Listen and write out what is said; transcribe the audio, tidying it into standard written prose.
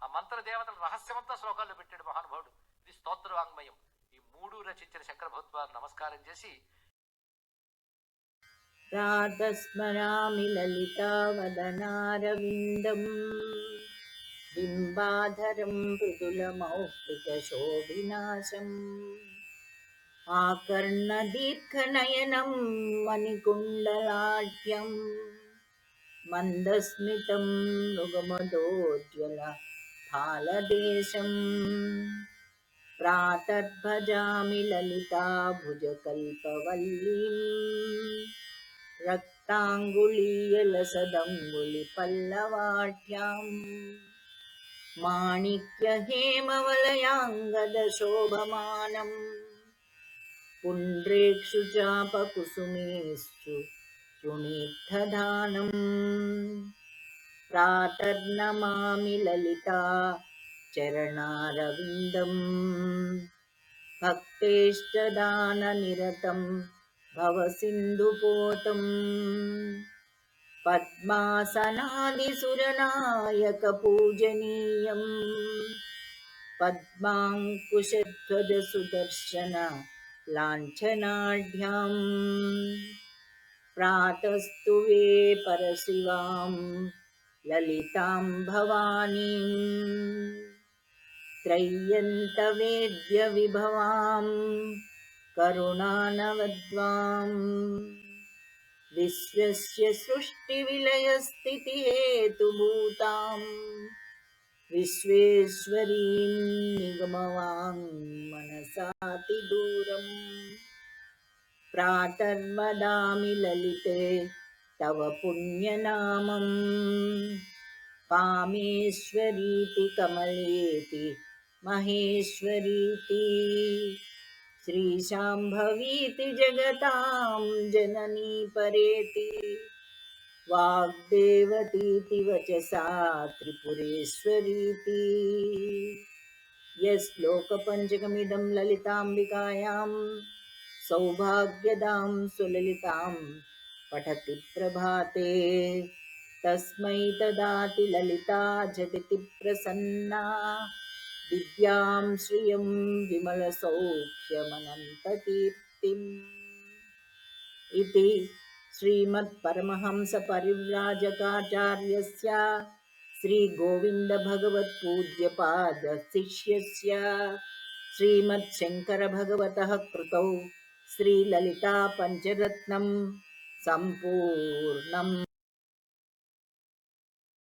ఆ మంత్ర దేవతల రహస్యమంతా శ్లోకాల్లో పెట్టాడు మహానుభావుడు. ఇది స్తోత్ర వాంగ్మయం. ఈ మూడు రచించిన శంకర భగవత్పాదులు నమస్కారం చేసి ప్రాతస్మరామి లలితావదనారవిందం బింబాధరం మృదులమౌక్తికశోభినాశం ఆకర్ణదీర్ఘనయనం మణికుండలాఢ్యం మందస్మితం మృగమదోజ్వల ఫాలదేశం ప్రాతర్భజామి లలితాభుజకల్పవల్లీం రక్తాంగుళీయలసదంగుళిపల్లవాఢ్యాం మాణిక్యహేమవలయాంగదశోభమానం పుండ్రేక్షుచాపకుసుమేషు రుణీర్థధానం ప్రాతర్నమామి లలితా చరణారవిందం భక్తేష్టదాననిరతం భవసింధుపోతం పద్మాసనాదిసురనాయకపూజనీయం పద్మాంకుశధ్వజసుదర్శన లాంఛనాఢ్యాం ప్రాతస్తువే పరశివాం లలితాం భవానీం త్రయ్యంతవేద్య విభవాం కరుణానవద్వాం విశ్వస్య సృష్టివిలయస్థితిహేతుభూతాం విశ్వేశ్వరీం నిగమవాం మనసాతిదూరం ప్రాతర్వదామి లలితే తవ పుణ్యనామం కామేశ్వరీతి కమలేతి మహేశ్వరీతి శ్రీశాంభవీతి జగతాం జననీ పరేతి వాగ్దేవతీతి వచసా త్రిపురేశ్వరీతి యశ్లోకపంచకమిదం లలితాంబికాయాం సౌభాగ్యదాం సులలితాం పఠతి ప్రభాతే తస్మై తదాతి లలితా జగతి ప్రసన్నా విద్యాం శ్రియం విమలసౌఖ్యమనంతకీర్తిం. ఇది శ్రీమత్పరమహంస పరివ్రాజకాచార్యస్య శ్రీ గోవింద భగవత్ పూజ్యపాద శిష్యస్య శ్రీమత్ శంకర భగవతః కృతౌ శ్రీ లలితా పంచరత్నం సంపూర్ణం.